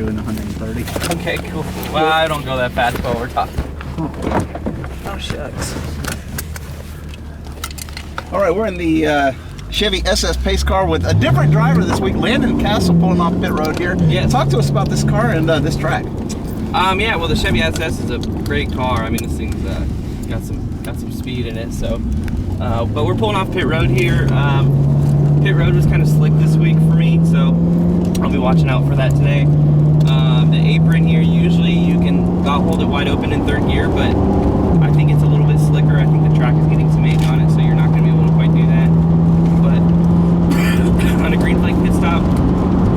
doing 130. Okay, cool. Well, I don't go that fast while we're talking. Oh, shucks. All right, we're in the Chevy SS Pace Car with a different driver this week, Landon Cassill, pulling off pit road here. Yeah. Talk to us about this car and this track. Yeah, well, the Chevy SS is a great car. I mean, this thing's got some speed in it. So, but we're pulling off pit road here. Pit road was kind of slick this week for me, so I'll be watching out for that today. The apron here, usually you can hold it wide open in third gear, but I think it's a little bit slicker. I think the track is getting some age on it, so you're not going to be able to quite do that. But on a green flag pit stop,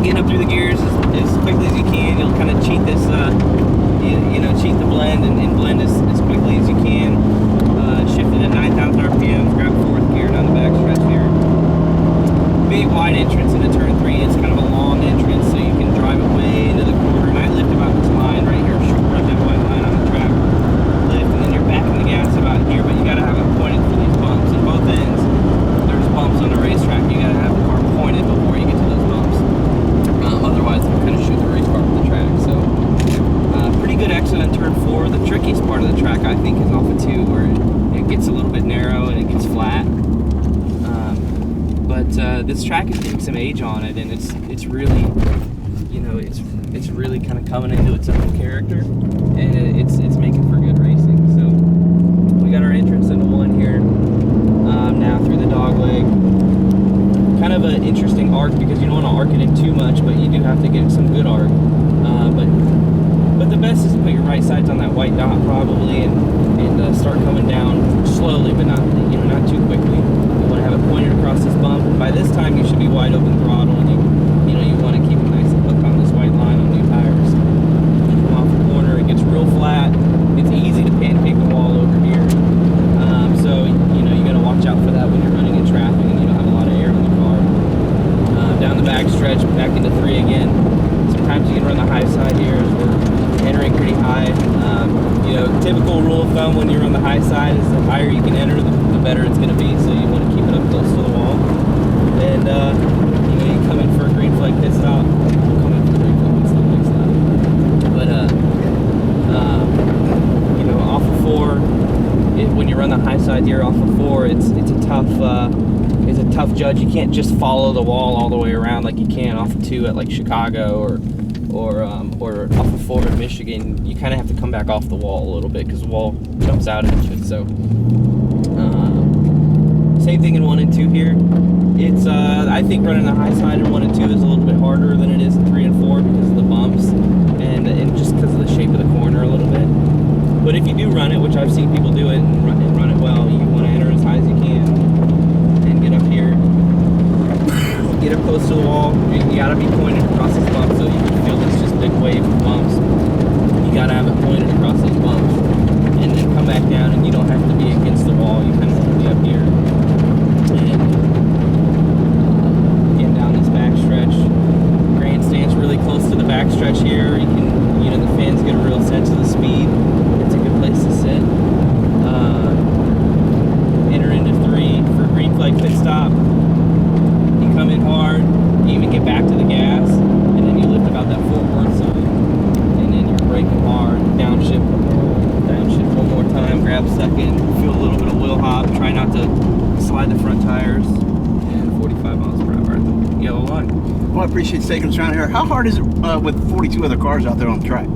getting up through the gears as quickly as you can. You'll kind of cheat this, cheat the blend and blend as quickly as you can. Shifted at 9,000 RPMs, grab fourth gear down the back stretch here. Big wide entrance into turn 3. It's kind of a long entrance, so you can drive it way into the corner. And I lift about this line right here, right that white line on the track. Lift, and then you're backing the gas about here, but you got to have it pointed for these bumps. And both ends, there's bumps on the racetrack. You got to have the car pointed before you get to those bumps. Otherwise, it'll kind of shoot the race car from the track. So, pretty good exit on turn 4. The trickiest part of the track, I think, is off of 2, where it gets a little bit narrow and it gets flat. But this track is getting some age on it, and it's really, it's really kind of coming into its own character, and it's making for good racing. So we got our entrance into 1 here now through the dog leg. Kind of an interesting arc because you don't want to arc it in too much, but you do have to get some good arc. But the best is to put your right sides on that white dot probably, and start coming down slowly, but not too quickly. You want to have it pointed across this bump. And by this time, you should be wide open throttle, and you want to keep it nice and hooked on this white line on new tires. You come off the corner, it gets real flat. It's easy to pancake the wall over here. So you got to watch out for that when you're running in traffic and you don't have a lot of air in the car. Down the back stretch, back into 3 again. Sometimes you can run the high side here as we're entering pretty high. Typical rule of thumb when you're on the high side is the higher you can enter, the better it's going to be. So you want to keep it up close to the wall. And you come in for a green flag pit stop. We'll come in for a green flag pit stop next time. But off of 4, when you run the high side here off of 4, it's a tough judge. You can't just follow the wall all the way around like you can off of 2 at like Chicago or off of 4 in Michigan. You kind of have to come back off the wall a little bit because the wall jumps out at you. So same thing in 1 and 2 here. It's I think running the high side in 1 and 2 is a little bit harder than it is in 3 and 4 because of the bumps and just because of the shape of the corner a little bit. But if you do run it, which I've seen people do it and run it well, you want to enter as high as you can and get up here. Get up close to the wall. You gotta be pointed across this bump so you can feel this just big wave of bumps. You gotta have it pointed across those bumps. And then come back down, and you don't have to be against the wall. You kind of want to be up here. And get down this back stretch. Grandstand's really close to the back stretch here. You can, the fans get a real sense of the speed. It's a good place to sit. Enter into 3 for green flag pit stop. Come in hard, you even get back to the gas, and then you lift about that forward side, and then you're braking hard, downshift 1 more time, grab second, feel a little bit of wheel hop, try not to slide the front tires, and 45 miles per hour at the yellow line. Well, I appreciate you taking us around here. How hard is it with 42 other cars out there on the track?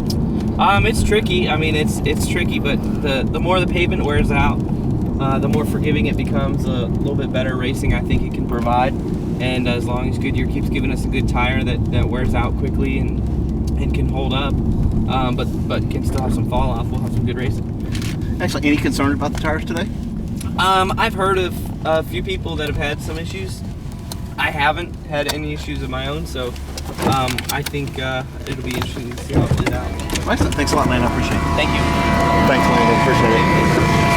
It's tricky. I mean, it's tricky, but the more the pavement wears out, the more forgiving it becomes. A little bit better racing I think it can provide. And as long as Goodyear keeps giving us a good tire that wears out quickly and can hold up, but can still have some fall off, we'll have some good racing. Actually, any concern about the tires today? I've heard of a few people that have had some issues. I haven't had any issues of my own, so I think it'll be interesting to see how it plays out. Excellent. Thanks a lot, man. I appreciate it. Thank you. Thanks, Landon. Appreciate it.